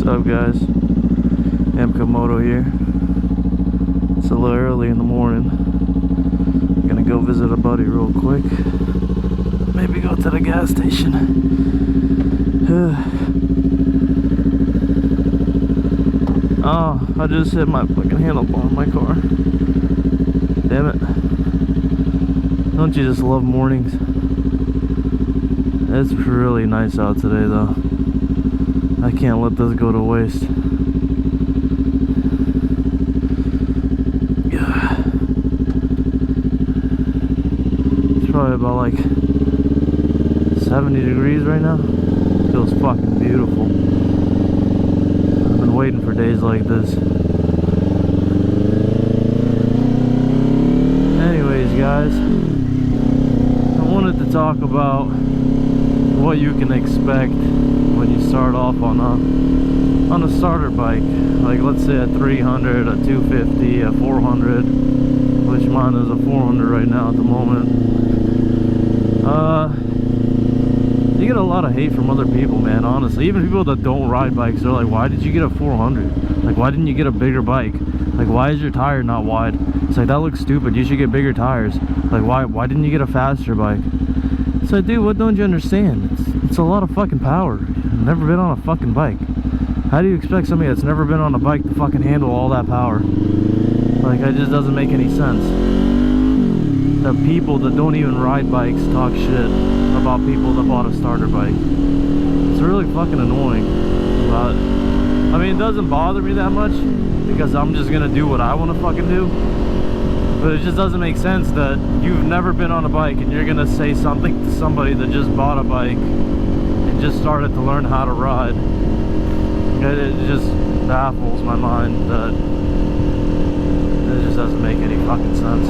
What's up, guys? MK Moto here. It's a little early in the morning. I'm gonna go visit a buddy real quick. Maybe go to the gas station. Oh, I just hit my fucking handlebar in my car. Damn it. Don't you just love mornings? It's really nice out today, though. I can't let this go to waste. It's probably about like 70 degrees right now. Feels fucking beautiful. I've been waiting for days like this. Anyways, guys, I wanted to talk about what you can expect when you start off on a starter bike. Like, let's say a 300, a 250, a 400, which mine is a 400 right now at the moment. You get a lot of hate from other people, man, honestly. Even people that don't ride bikes, they're like, why did you get a 400? Like, why didn't you get a bigger bike? Like, why is your tire not wide? It's like, that looks stupid. You should get bigger tires. Like, why didn't you get a faster bike? It's like, dude, what don't you understand? It's a lot of fucking power. I've never been on a fucking bike. How do you expect somebody that's never been on a bike to fucking handle all that power? Like, it just doesn't make any sense. The people that don't even ride bikes talk shit about people that bought a starter bike. It's really fucking annoying. But I mean, it doesn't bother me that much because I'm just gonna do what I want to fucking do. But it just doesn't make sense that you've never been on a bike and you're gonna say something to somebody that just bought a bike and just started to learn how to ride. It just baffles my mind that it just doesn't make any fucking sense.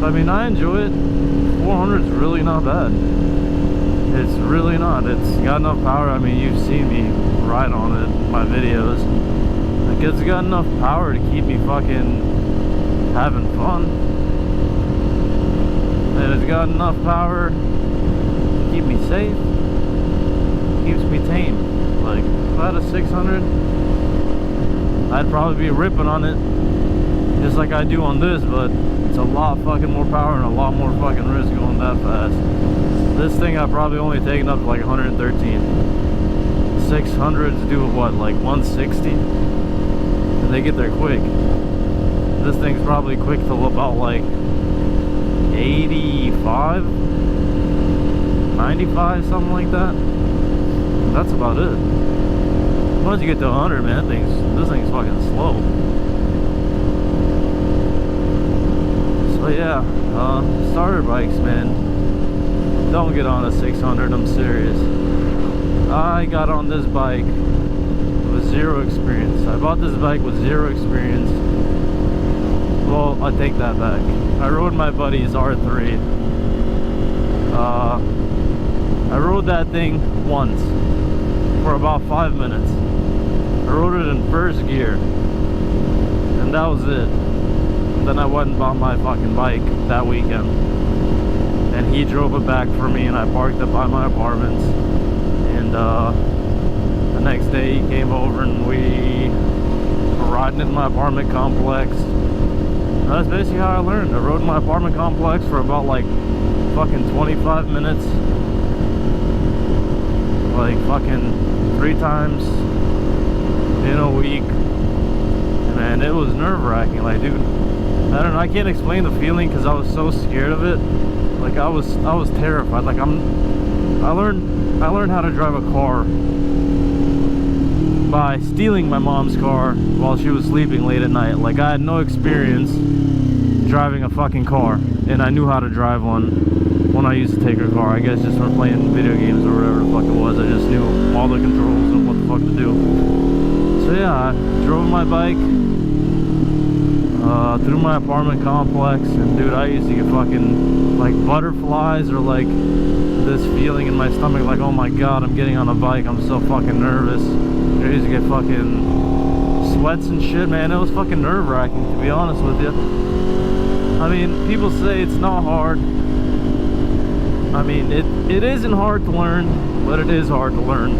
But I mean, I enjoy it. 400 is really not bad. It's really not. It's got enough power. I mean, you've seen me ride on it in my videos. Like, it's got enough power to keep me fucking having fun. And it's got enough power to keep me safe. Keeps me tame. Like, if I had a 600, I'd probably be ripping on it just like I do on this, but it's a lot fucking more power and a lot more fucking risk going that fast. This thing I've probably only taken up to like 113. 600s do what, like 160? And they get there quick. This thing's probably quick till about like 85, 95, something like that. That's about it. Once you get to 100, man, this thing's fucking slow. So yeah, starter bikes, man. Don't get on a 600, I'm serious. I got on this bike with zero experience. I bought this bike with zero experience. Well, I take that back. I rode my buddy's R3. I rode that thing once for about 5 minutes. I rode it in first gear, and that was it. And then I went and bought my fucking bike that weekend, and he drove it back for me, and I parked it by my apartments. And the next day he came over and we were riding in my apartment complex. And that's basically how I learned. I rode in my apartment complex for about like fucking 25 minutes, like fucking 3 times in a week. And man, it was nerve-wracking. Like, dude, I don't know, I can't explain the feeling because I was so scared of it. Like, I was terrified. Like, I learned how to drive a car by stealing my mom's car while she was sleeping late at night. Like, I had no experience driving a fucking car, and I knew how to drive one when I used to take her car. I guess just from playing video games or whatever the fuck it was. I just knew all the controls and what the fuck to do. So yeah, I drove my bike through my apartment complex, and dude, I used to get fucking like butterflies or like this feeling in my stomach, like, oh my god, I'm getting on a bike, I'm so fucking nervous. I used to get fucking sweats and shit, man. It was fucking nerve-wracking, to be honest with you. I mean, people say it's not hard. I mean, it isn't hard to learn, but it is hard to learn.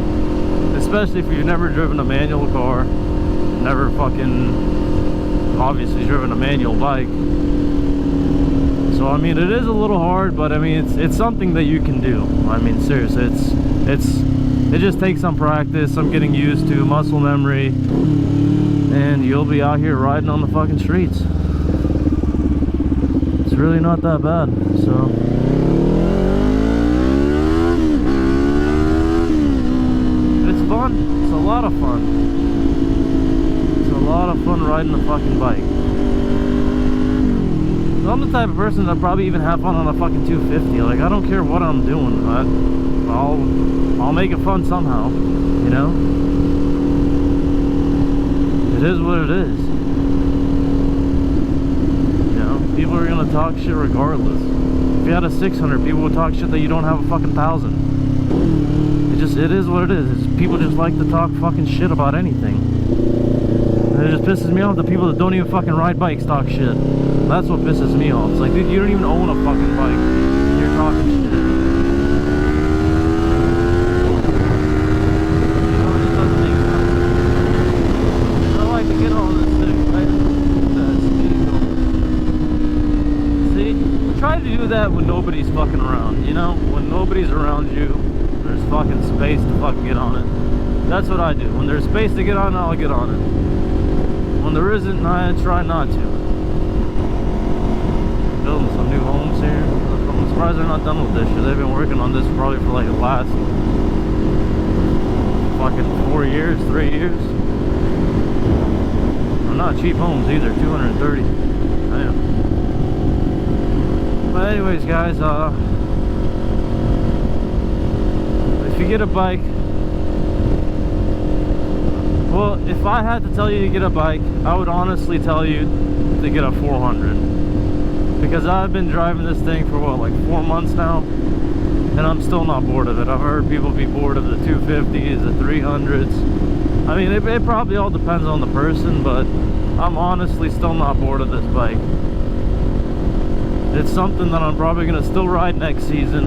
especially if you've never driven a manual car, never fucking obviously driven a manual bike. So I mean, it is a little hard, but I mean, it's something that you can do. I mean, seriously, it just takes some practice, some getting used to, muscle memory, and you'll be out here riding on the fucking streets. It's really not that bad. So it's fun. It's a lot of fun. It's a lot of fun riding a fucking bike. I'm the type of person that probably even have fun on a fucking 250. Like, I don't care what I'm doing, I'll make it fun somehow, you know? It is what it is. You know, people are gonna talk shit regardless. If you had a 600, people would talk shit that you don't have a fucking 1,000. It is what it is. People just like to talk fucking shit about anything. And it just pisses me off that people that don't even fucking ride bikes talk shit. That's what pisses me off. It's like, dude, you don't even own a fucking bike and you're talking shit. You know, it just doesn't make sense. I like to get on this thing, right? See, try to do that when nobody's fucking around, you know? When nobody's around you, there's fucking space to fucking get on it. That's what I do. When there's space to get on it, I'll get on it. When there isn't, I try not to. Building some new homes here. I'm surprised they're not done with this shit. They've been working on this probably for like the last fucking 4 years, 3 years. They're not cheap homes either, 230. Damn. But anyways, guys, if you get a bike, well, if I had to tell you to get a bike, I would honestly tell you to get a 400. Because I've been driving this thing for what, like 4 months now, and I'm still not bored of it. I've heard people be bored of the 250s, the 300s. I mean, it probably all depends on the person, but I'm honestly still not bored of this bike. It's something that I'm probably going to still ride next season,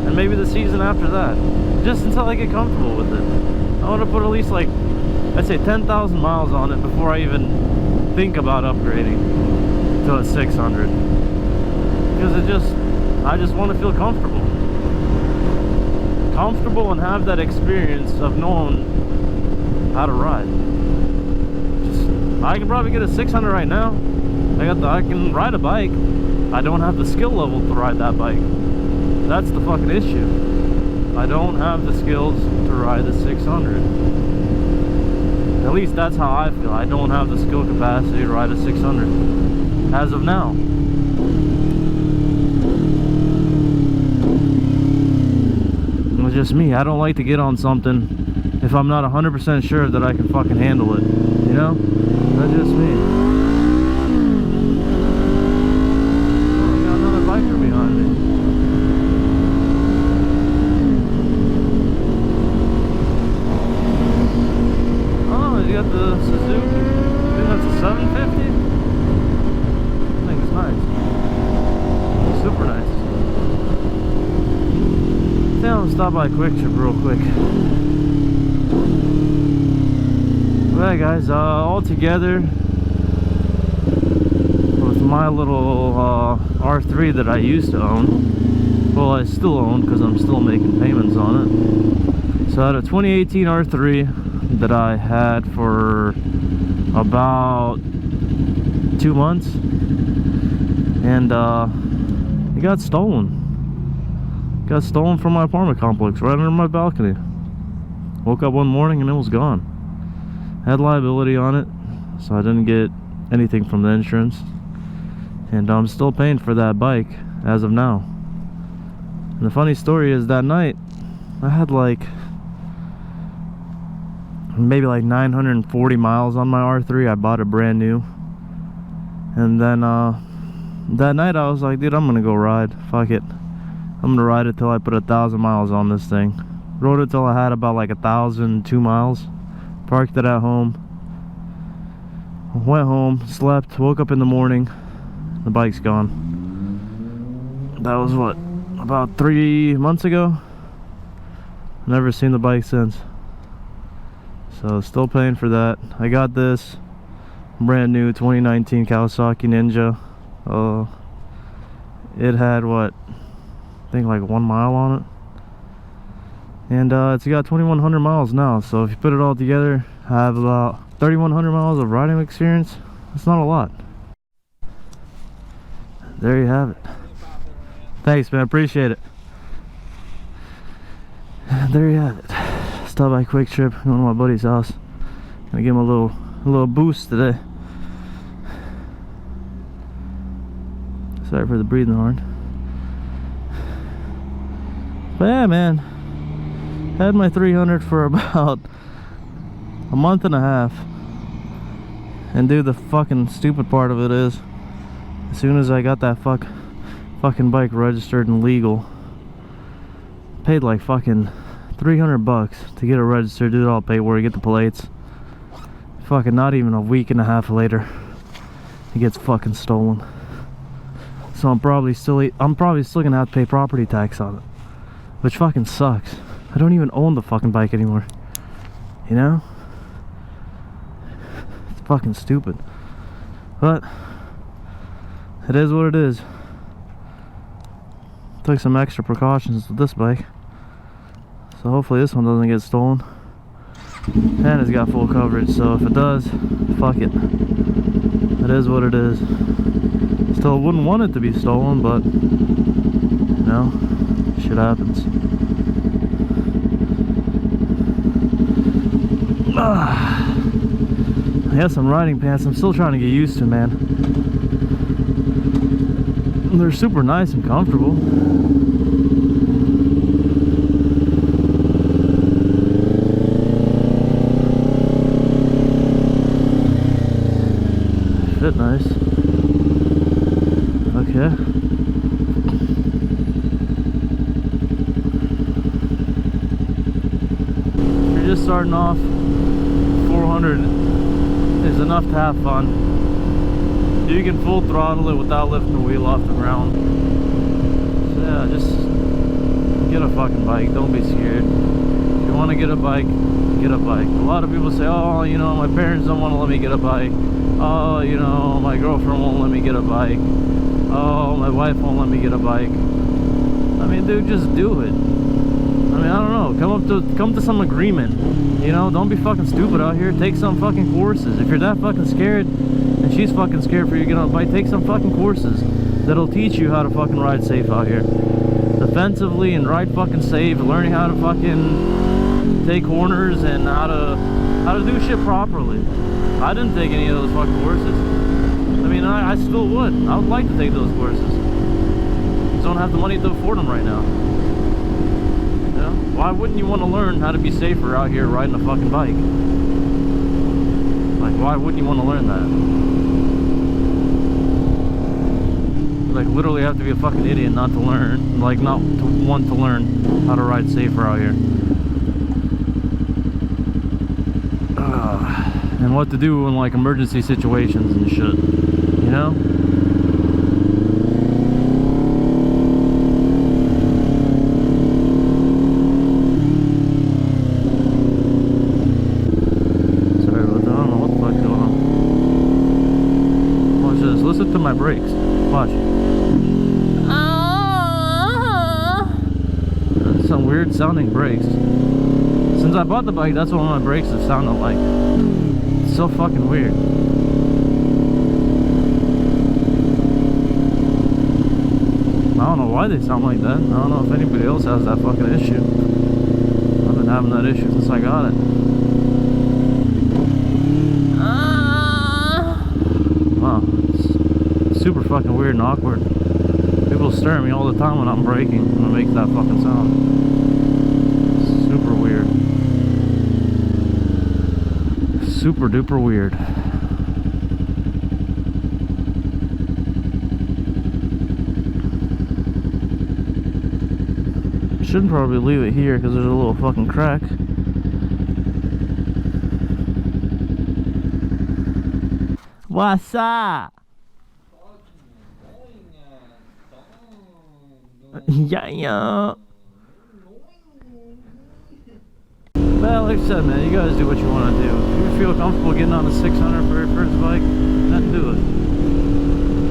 and maybe the season after that, just until I get comfortable with it. I want to put at least like, I'd say 10,000 miles on it before I even think about upgrading to a 600. Because I just want to feel comfortable and have that experience of knowing how to ride. I can probably get a 600 right now. I can ride a bike. I don't have the skill level to ride that bike. That's the fucking issue. I don't have the skills to ride the 600. At least that's how I feel. I don't have the skill capacity to ride a 600 as of now. It's just me. I don't like to get on something if I'm not 100% sure that I can fucking handle it. You know? That's just me. Oh, I got another biker behind me. Oh, you got the Suzuki. I think that's a 750. I think it's nice. Super nice. I'll stop by Quick Trip real quick. Alright guys, all together with my little R3 that I used to own, well I still own because I'm still making payments on it. So I had a 2018 R3 that I had for about 2 months, and it got stolen. Got stolen from my apartment complex right under my balcony. Woke up one morning and it was gone. Had liability on it, so I didn't get anything from the insurance, and I'm still paying for that bike as of now. And the funny story is, that night I had like maybe like 940 miles on my R3. I bought it brand new, and then that night I was like, dude, I'm gonna go ride. Fuck it, I'm gonna ride it till I put 1,000 miles on this thing. Rode it till I had about like 1,002 miles. Parked it at home. Went home, slept, woke up in the morning. The bike's gone. That was what, about 3 months ago? Never seen the bike since. So still paying for that. I got this brand new 2019 Kawasaki Ninja. It had what, I think like 1 mile on it, and it's got 2,100 miles now. So if you put it all together, I have about 3,100 miles of riding experience. It's not a lot. There you have it. Thanks, man, appreciate it. There you have it. Stopped by Quick Trip, going to my buddy's house. Gonna give him a little boost today. Sorry for the breathing horn. But yeah, man, had my 300 for about a month and a half. And dude, the fucking stupid part of it is, as soon as I got that fucking bike registered and legal, paid like fucking 300 bucks to get it registered, do it all paperwork, get the plates. Fucking not even a week and a half later, it gets fucking stolen. So I'm probably still gonna have to pay property tax on it, which fucking sucks. I don't even own the fucking bike anymore, you know? It's fucking stupid, but it is what it is. Took some extra precautions with this bike, so hopefully this one doesn't get stolen. And it's got full coverage, so if it does, fuck it. It is what it is. Still wouldn't want it to be stolen, but you know, shit happens. I have some riding pants I'm still trying to get used to, man. They're super nice and comfortable. Fit nice. Okay. If you're just starting off, 400 is enough to have fun. You can full throttle it without lifting the wheel off the ground. So yeah, just get a fucking bike. Don't be scared. If you want to get a bike, get a bike. A lot of people say, oh, you know, my parents don't want to let me get a bike. Oh, you know, my girlfriend won't let me get a bike. Oh, my wife won't let me get a bike. I mean, dude, just do it. I mean, I don't know. Come to some agreement. You know, don't be fucking stupid out here. Take some fucking courses. If you're that fucking scared, and she's fucking scared for you to get on a bike, take some fucking courses that'll teach you how to fucking ride safe out here. Defensively and ride fucking safe, learning how to fucking take corners and how to do shit properly. I didn't take any of those fucking courses. I mean, I still would. I would like to take those courses. Just don't have the money to afford them right now. You know? Why wouldn't you want to learn how to be safer out here riding a fucking bike? Like, why wouldn't you want to learn that? Like, literally have to be a fucking idiot not to learn, like, not to want to learn how to ride safer out here. And what to do in like emergency situations and shit, you know? Sorry about that, I don't know what the fuck's going on. Watch this, listen to my brakes. Watch. That's some weird sounding brakes. Since I bought the bike, that's what my brakes have sounded like. It's so fucking weird. I don't know why they sound like that. I don't know if anybody else has that fucking issue. I've been having that issue since I got it. Wow, it's super fucking weird and awkward. People stare at me all the time when I'm braking and I make that fucking sound. It's super weird. Super duper weird. Shouldn't probably leave it here because there's a little fucking crack. What's up? Yeah. But like I said, man, you guys do what you want to do. If you feel comfortable getting on a 600 for your first bike, then do it.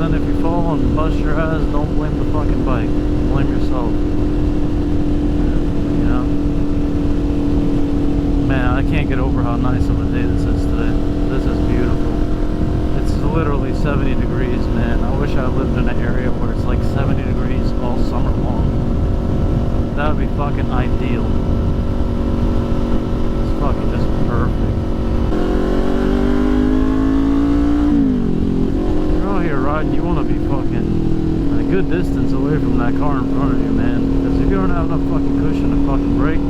Then if you fall and bust your ass, don't blame the fucking bike. Blame yourself. You know? Man, I can't get over how nice of a day this is today. This is beautiful. It's literally 70 degrees, man. I wish I lived in an area where it's like 70 degrees all summer long. That would be fucking ideal. It's fucking just perfect. You're out here riding, you want to be fucking a good distance away from that car in front of you, man. Because if you don't have enough fucking cushion to fucking brake,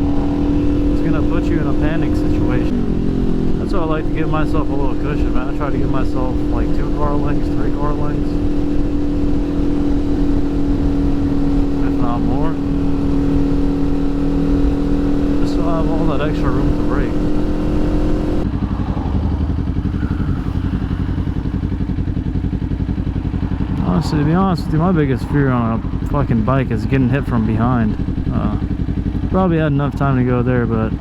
it's gonna put you in a panic situation. That's why I like to give myself a little cushion, man. I try to give myself like 2 car lengths, 3 car lengths, if not more. Just so I have all that extra room to brake. Honestly, to be honest with you, my biggest fear on a fucking bike is getting hit from behind. Probably had enough time to go there, but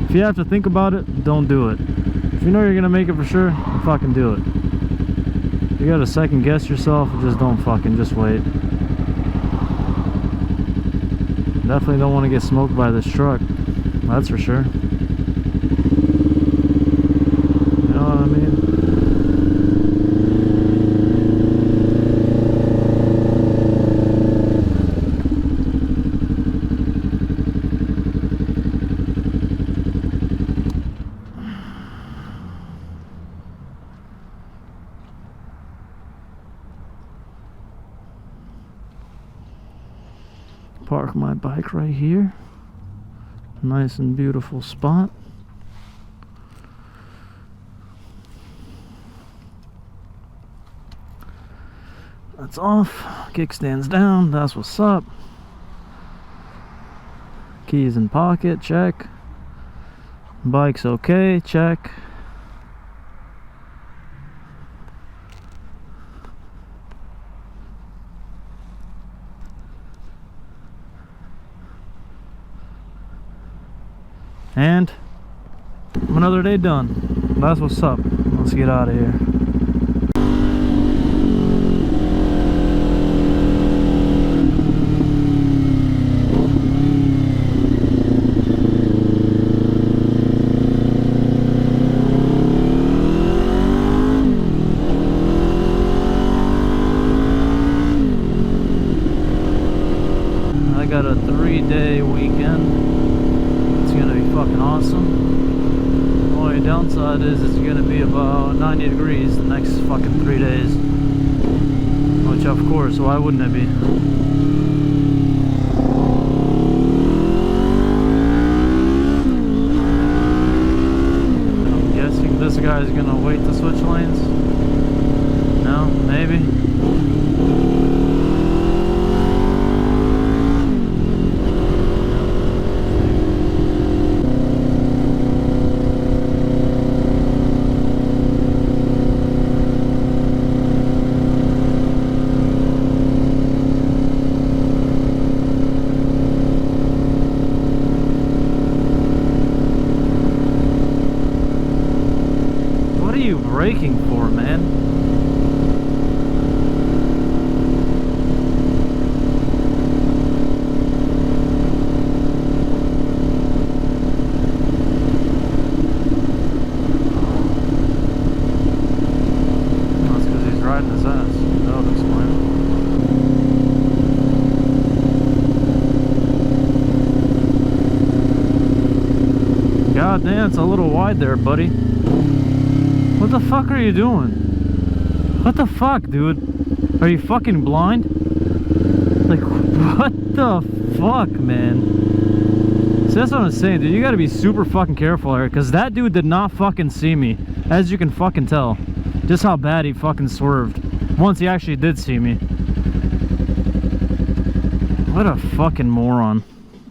if you have to think about it, don't do it. If you know you're gonna make it for sure, fucking do it. If you gotta second guess yourself, just don't fucking, just wait. Definitely don't want to get smoked by this truck, that's for sure. You know what I mean? Park my bike right here. Nice and beautiful spot. That's off. Kickstand's down. That's what's up. Keys in pocket. Check. Bike's okay. Check. And another day done. That's what's up. Let's get out of here. I got a 3-day weekend. Fucking awesome. The only downside is it's gonna be about 90 degrees the next fucking 3 days. Which of course, why wouldn't it be? I'm guessing this guy's gonna wait to switch lanes. No, maybe. Braking for, man? That's because he's riding his ass. That would explain it. God damn, it's a little wide there, buddy. What the fuck are you doing? What the fuck, dude? Are you fucking blind? Like, what the fuck, man? So that's what I'm saying, dude. You gotta be super fucking careful here, because that dude did not fucking see me. As you can fucking tell. Just how bad he fucking swerved. Once he actually did see me. What a fucking moron.